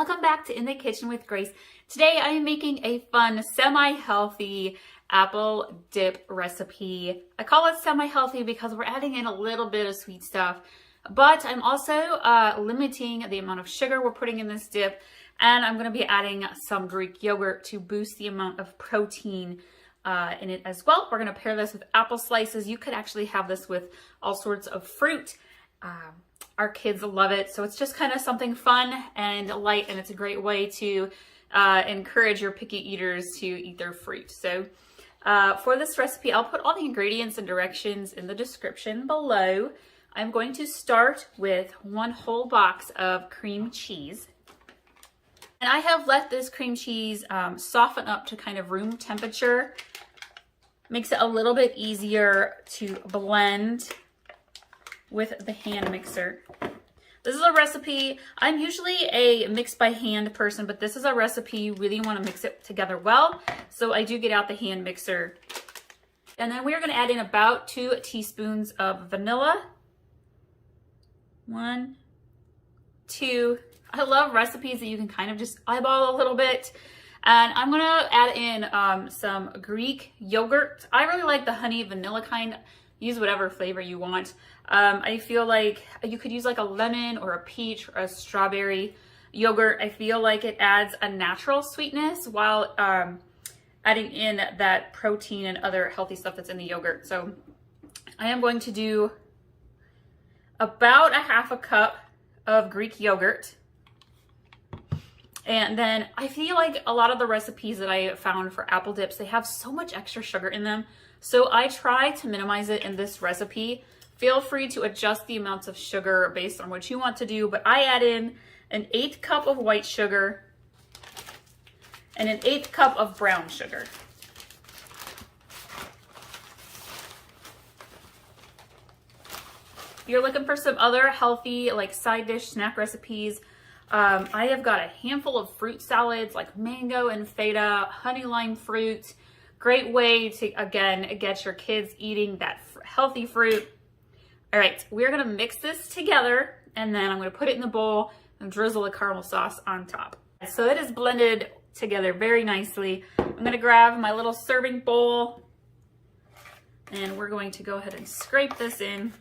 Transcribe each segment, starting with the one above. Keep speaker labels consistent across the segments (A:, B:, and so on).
A: Welcome back to In the Kitchen with Grace. Today I am making a fun, semi-healthy apple dip recipe. I call it semi-healthy because we're adding in a little bit of sweet stuff, but I'm also limiting the amount of sugar we're putting in this dip, and I'm going to be adding some Greek yogurt to boost the amount of protein in it as well. We're going to pair this with apple slices. You could actually have this with all sorts of fruit. Our kids love it, so it's just kind of something fun and light, and it's a great way to encourage your picky eaters to eat their fruit. So for this recipe, I'll put all the ingredients and directions in the description below. I'm going to start with 1 whole box of cream cheese. And I have let this cream cheese soften up to kind of room temperature. Makes it a little bit easier to blend with the hand mixer. This is a recipe, I'm usually a mix by hand person, but this is a recipe you really want to mix it together well. So I do get out the hand mixer. And then we're going to add in about 2 teaspoons of vanilla. 1, 2. I love recipes that you can kind of just eyeball a little bit. And I'm going to add in some Greek yogurt. I really like the honey vanilla kind. Use whatever flavor you want. I feel like you could use like a lemon or a peach or a strawberry yogurt. I feel like it adds a natural sweetness while adding in that protein and other healthy stuff that's in the yogurt. So I am going to do about 1/2 cup of Greek yogurt. And then I feel like a lot of the recipes that I found for apple dips, they have so much extra sugar in them. So I try to minimize it in this recipe. Feel free to adjust the amounts of sugar based on what you want to do, but I add in an 1/8 cup of white sugar and an 1/8 cup of brown sugar. If you're looking for some other healthy like side dish snack recipes, I have got a handful of fruit salads like mango and feta, honey lime fruit. Great way to, again, get your kids eating that healthy fruit. All right, we're gonna mix this together, and then I'm gonna put it in the bowl and drizzle the caramel sauce on top. So it is blended together very nicely. I'm gonna grab my little serving bowl, and we're going to go ahead and scrape this in.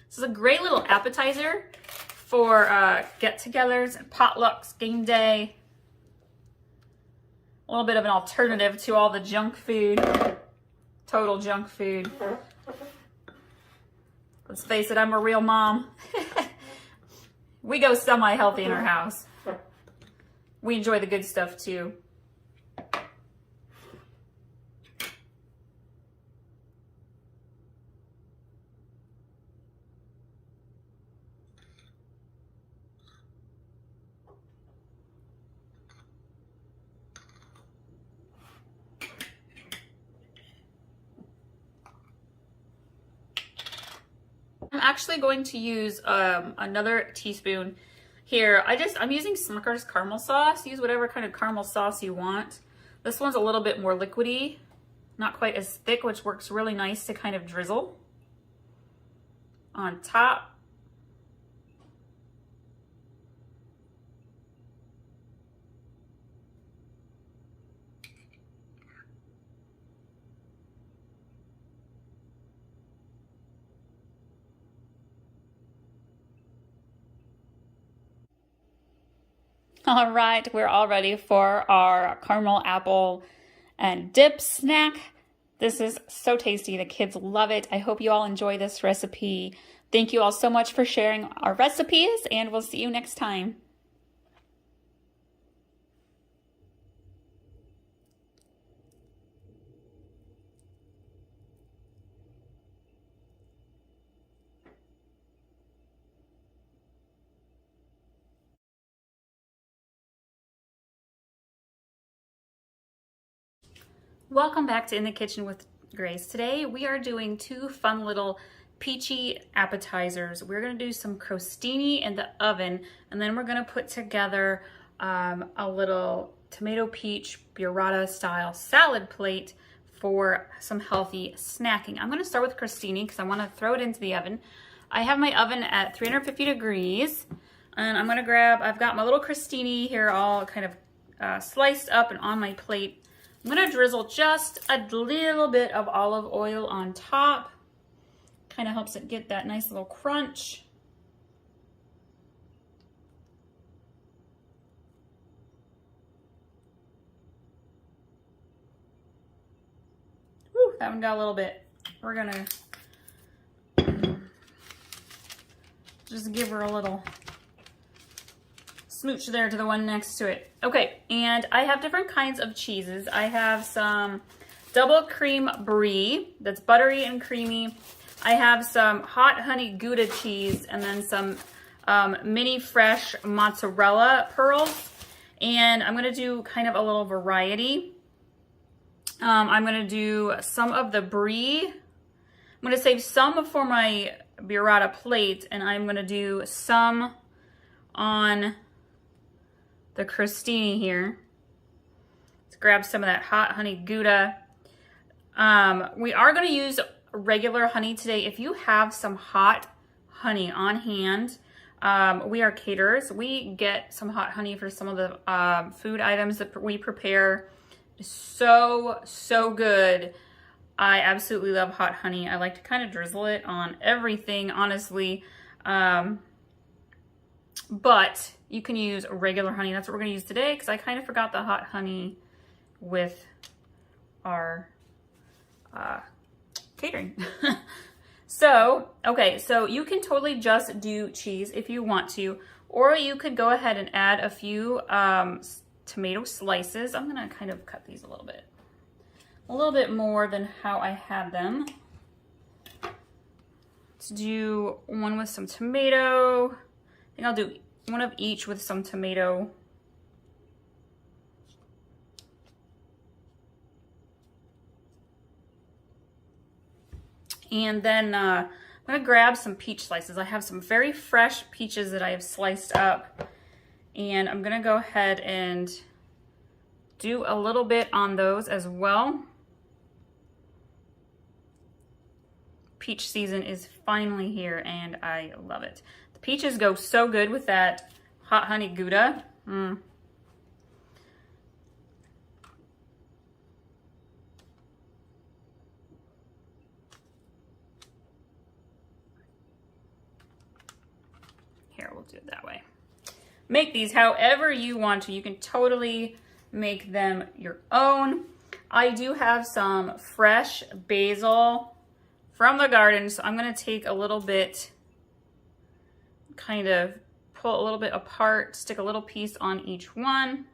A: This is a great little appetizer for get-togethers and potlucks, game day. A little bit of an alternative to all the junk food, total junk food. Let's face it, I'm a real mom. We go semi-healthy in our house. We enjoy the good stuff too. I'm actually going to use another teaspoon here. I'm using Smucker's caramel sauce. Use whatever kind of caramel sauce you want. This one's a little bit more liquidy, not quite as thick, which works really nice to kind of drizzle on top. All right, we're all ready for our caramel apple and dip snack. This is so tasty. The kids love it. I hope you all enjoy this recipe. Thank you all so much for sharing our recipes, and we'll see you next time. Welcome back to In the Kitchen with Grace. Today we are doing 2 fun little peachy appetizers. We're gonna do some crostini in the oven, and then we're gonna put together a little tomato peach burrata style salad plate for some healthy snacking. I'm gonna start with crostini because I wanna throw it into the oven. I have my oven at 350 degrees, and I'm gonna grab, I've got my little crostini here all kind of sliced up and on my plate. I'm gonna drizzle just a little bit of olive oil on top. Kind of helps it get that nice little crunch. Whew, that one got a little bit. We're gonna just give her a little smooch there to the one next to it. Okay, and I have different kinds of cheeses. I have some double cream brie that's buttery and creamy. I have some hot honey Gouda cheese, and then some mini fresh mozzarella pearls. And I'm gonna do kind of a little variety. I'm gonna do some of the brie. I'm gonna save some for my burrata plate, and I'm gonna do some on the crostini here. Let's grab some of that hot honey Gouda. We are gonna use regular honey today. If you have some hot honey on hand, we are caterers. We get some hot honey for some of the food items that we prepare. It's so good. I absolutely love hot honey. I like to kind of drizzle it on everything, honestly. But you can use regular honey. That's what we're gonna use today because I kind of forgot the hot honey with our catering. So, okay, so you can totally just do cheese if you want to, or you could go ahead and add a few tomato slices. I'm gonna kind of cut these a little bit more than how I had them. Let's do one with some tomato. I think I'll do one of each with some tomato. And then I'm gonna grab some peach slices. I have some very fresh peaches that I have sliced up, and I'm gonna go ahead and do a little bit on those as well. Peach season is finally here, and I love it. The peaches go so good with that hot honey Gouda. Here, we'll do it that way. Make these however you want to. You can totally make them your own. I do have some fresh basil from the garden, so I'm gonna take a little bit, kind of pull a little bit apart, stick a little piece on each one.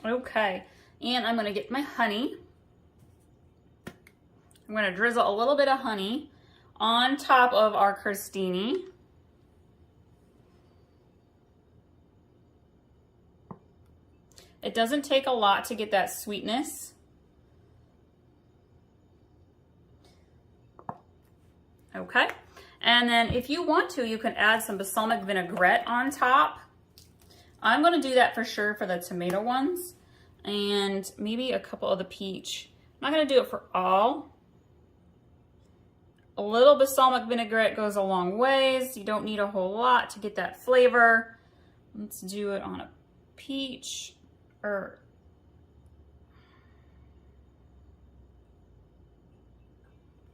A: Okay, and I'm gonna get my honey. I'm gonna drizzle a little bit of honey on top of our crostini. It doesn't take a lot to get that sweetness. Okay, and then if you want to, you can add some balsamic vinaigrette on top. I'm gonna do that for sure for the tomato ones, and maybe a couple of the peach. I'm not gonna do it for all. A little balsamic vinaigrette goes a long ways. You don't need a whole lot to get that flavor. Let's do it on a peach, or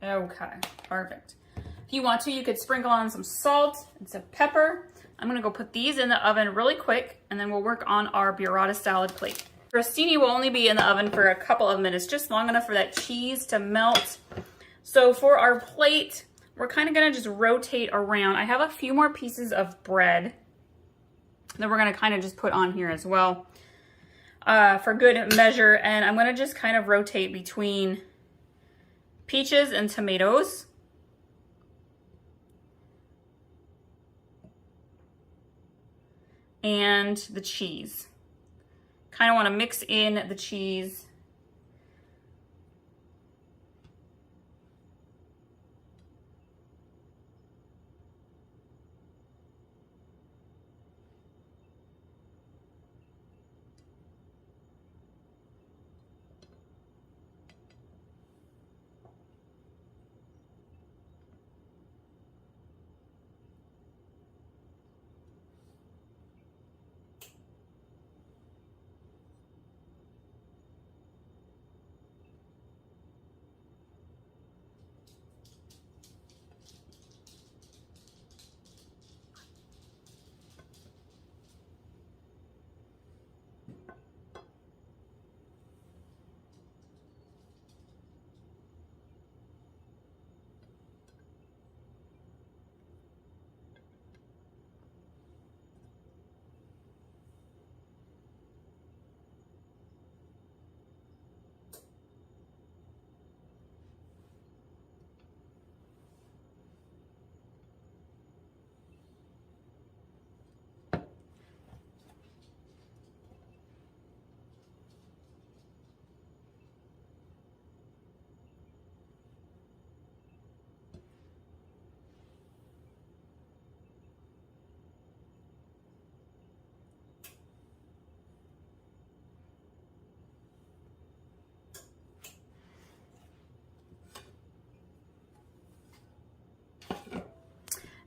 A: okay, perfect. If you want to, you could sprinkle on some salt and some pepper. I'm gonna go put these in the oven really quick, and then we'll work on our burrata salad plate. Crostini will only be in the oven for a couple of minutes, just long enough for that cheese to melt. So for our plate, we're kind of gonna just rotate around. I have a few more pieces of bread that we're gonna kind of just put on here as well for good measure. And I'm gonna just kind of rotate between peaches and tomatoes. And the cheese. Kind of want to mix in the cheese.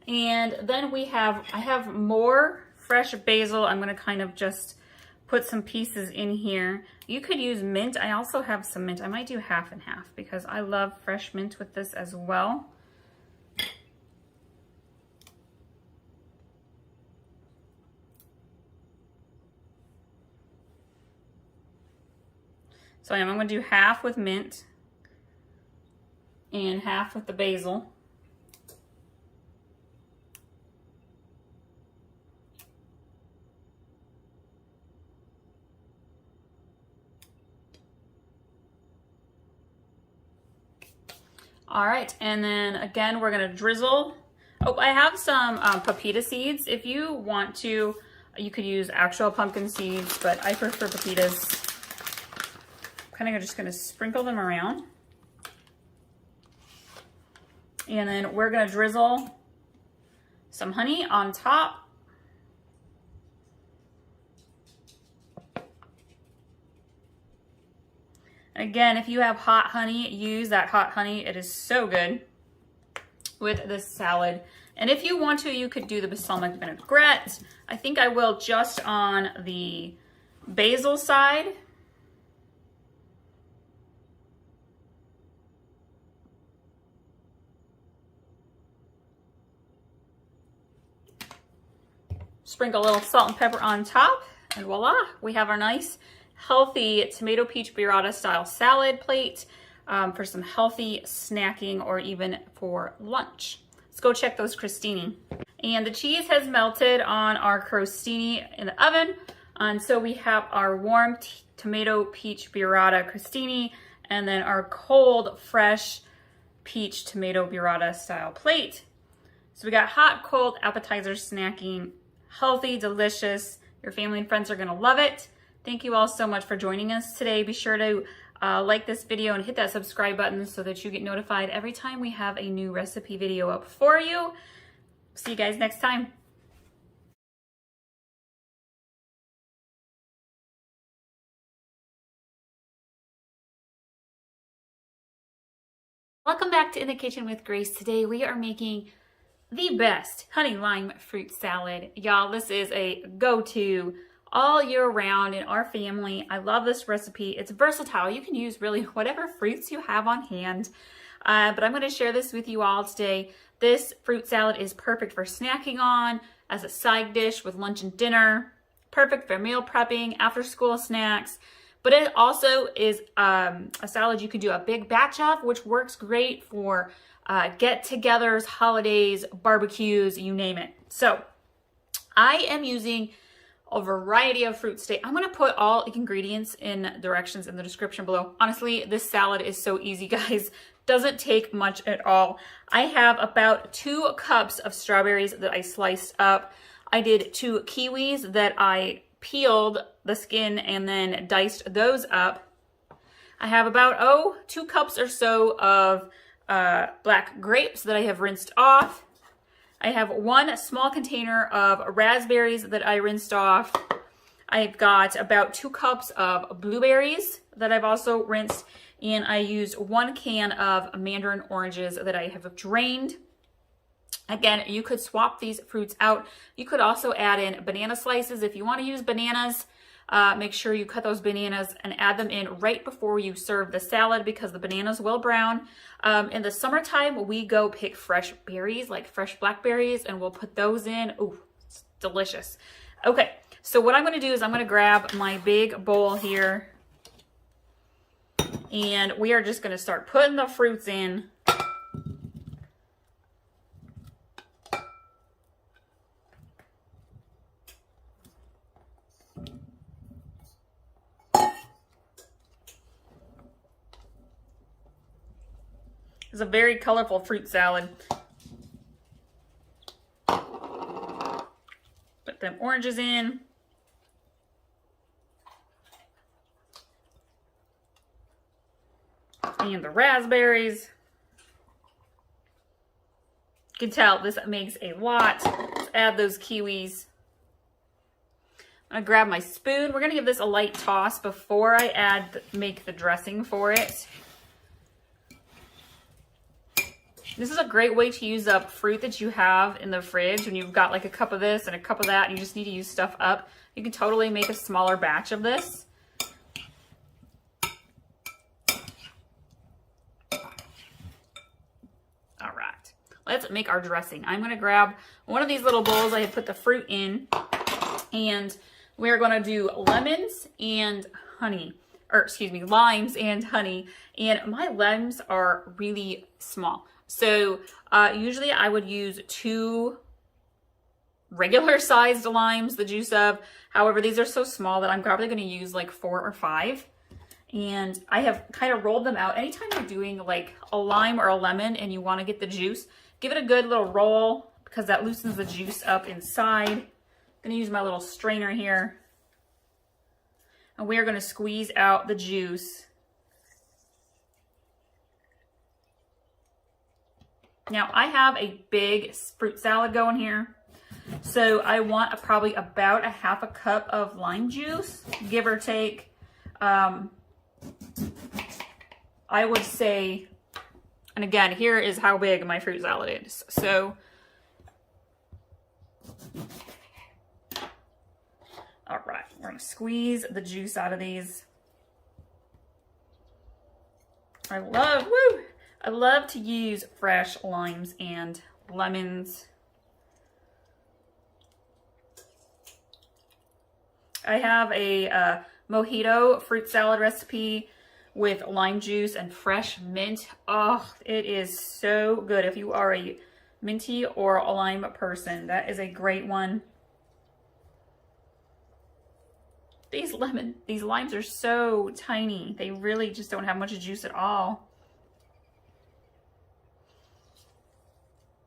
A: And then I have more fresh basil. I'm gonna kind of just put some pieces in here. You could use mint. I also have some mint. I might do half and half because I love fresh mint with this as well. So I'm gonna do half with mint and half with the basil. All right, and then again, we're gonna drizzle. Oh, I have some pepita seeds. If you want to, you could use actual pumpkin seeds, but I prefer pepitas. Kind of just gonna sprinkle them around. And then we're gonna drizzle some honey on top. Again, if you have hot honey, use that hot honey. It is so good with this salad. And if you want to, you could do the balsamic vinaigrette. I think I will just on the basil side. Sprinkle a little salt and pepper on top, and voila, we have our nice healthy tomato peach burrata style salad plate for some healthy snacking or even for lunch. Let's go check those crostini. And the cheese has melted on our crostini in the oven. And so we have our warm tomato peach burrata crostini and then our cold fresh peach tomato burrata style plate. So we got hot, cold appetizer snacking, healthy, delicious. Your family and friends are gonna love it. Thank you all so much for joining us today. Be sure to like this video and hit that subscribe button so that you get notified every time we have a new recipe video up for you. See you guys next time. Welcome back to In the Kitchen with Grace. Today we are making the best honey lime fruit salad. Y'all, this is a go-to all year round in our family. I love this recipe. It's versatile. You can use really whatever fruits you have on hand. But I'm going to share this with you all today. This fruit salad is perfect for snacking on, as a side dish with lunch and dinner, perfect for meal prepping, after school snacks. But it also is a salad you can do a big batch of, which works great for get-togethers, holidays, barbecues, you name it. So I am using a variety of fruits today. I'm gonna put all ingredients in directions in the description below. Honestly, this salad is so easy, guys. Doesn't take much at all. I have about 2 cups of strawberries that I sliced up. I did 2 kiwis that I peeled the skin and then diced those up. I have about, 2 cups or so of black grapes that I have rinsed off. I have 1 small container of raspberries that I rinsed off. I've got about 2 cups of blueberries that I've also rinsed. And I used 1 can of mandarin oranges that I have drained. Again, you could swap these fruits out. You could also add in banana slices. If you want to use bananas, make sure you cut those bananas and add them in right before you serve the salad because the bananas will brown. In the summertime, we go pick fresh berries, like fresh blackberries, and we'll put those in. Ooh, it's delicious. Okay, so what I'm going to do is I'm going to grab my big bowl here. And we are just going to start putting the fruits in. It's a very colorful fruit salad. Put them oranges in. And the raspberries. You can tell this makes a lot. Let's add those kiwis. I'm gonna grab my spoon. We're gonna give this a light toss before I make the dressing for it. This is a great way to use up fruit that you have in the fridge when you've got like a cup of this and a cup of that and you just need to use stuff up. You can totally make a smaller batch of this. Let's make our dressing. I'm going to grab one of these little bowls I have put the fruit in, and we're going to do lemons and honey, or excuse me, limes and honey. And my limes are really small. So usually I would use 2 regular sized limes, the juice of. However, these are so small that I'm probably going to use like 4 or 5. And I have kind of rolled them out. Anytime you're doing like a lime or a lemon and you want to get the juice, give it a good little roll because that loosens the juice up inside. I'm going to use my little strainer here. And we are going to squeeze out the juice. Now I have a big fruit salad going here. So I want probably about a half a cup of lime juice, give or take. I would say, and again, here is how big my fruit salad is. So, all right, we're gonna squeeze the juice out of these. I love to use fresh limes and lemons. I have a mojito fruit salad recipe with lime juice and fresh mint. Oh, it is so good. If you are a minty or a lime person, that is a great one. These limes are so tiny. They really just don't have much juice at all.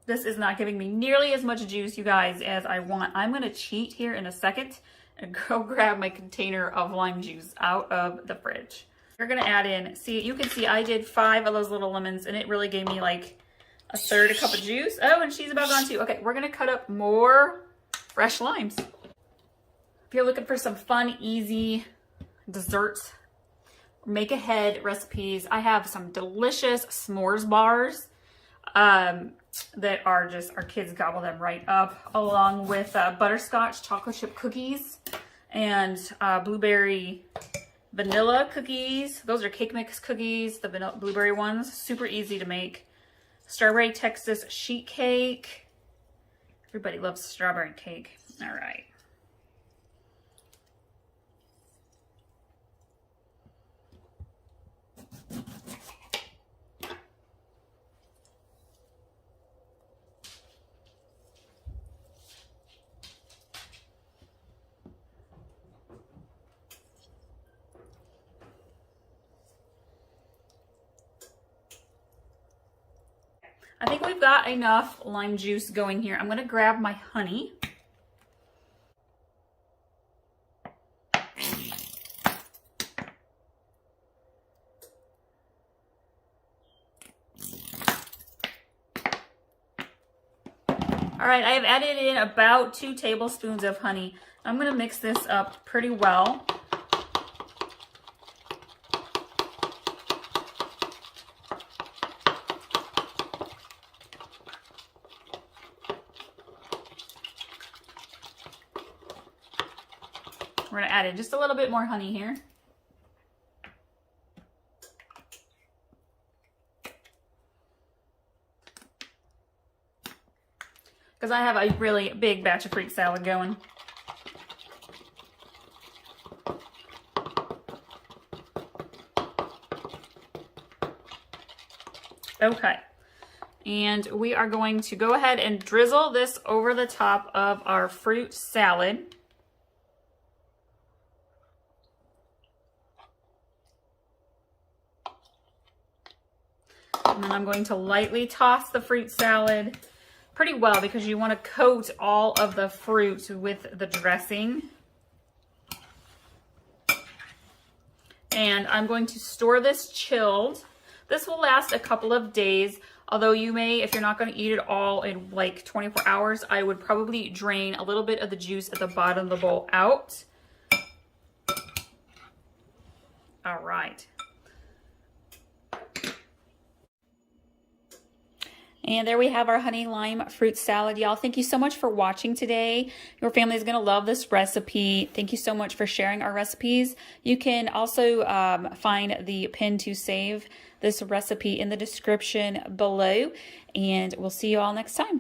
A: This is not giving me nearly as much juice, you guys, as I want. I'm gonna cheat here in a second and go grab my container of lime juice out of the fridge. We're gonna add in, see, you can see I did 5 of those little lemons and it really gave me like a third a cup of juice. Oh, and she's about gone too. Okay, we're gonna cut up more fresh limes. If you're looking for some fun, easy desserts, make ahead recipes, I have some delicious s'mores bars that are just, our kids gobble them right up, along with butterscotch chocolate chip cookies and blueberry vanilla cookies. Those are cake mix cookies, the vanilla blueberry ones, super easy to make. Strawberry Texas sheet cake. Everybody loves strawberry cake. All right. I think we've got enough lime juice going here. I'm going to grab my honey. All right, I have added in about 2 tablespoons of honey. I'm going to mix this up pretty well. We're going to add in just a little bit more honey here. Because I have a really big batch of fruit salad going. Okay, and we are going to go ahead and drizzle this over the top of our fruit salad. And then I'm going to lightly toss the fruit salad pretty well because you want to coat all of the fruit with the dressing. And I'm going to store this chilled. This will last a couple of days, although you may, if you're not going to eat it all in like 24 hours, I would probably drain a little bit of the juice at the bottom of the bowl out. All right. And there we have our honey lime fruit salad. Y'all, thank you so much for watching today. Your family is going to love this recipe. Thank you so much for sharing our recipes. You can also find the pin to save this recipe in the description below. And we'll see you all next time.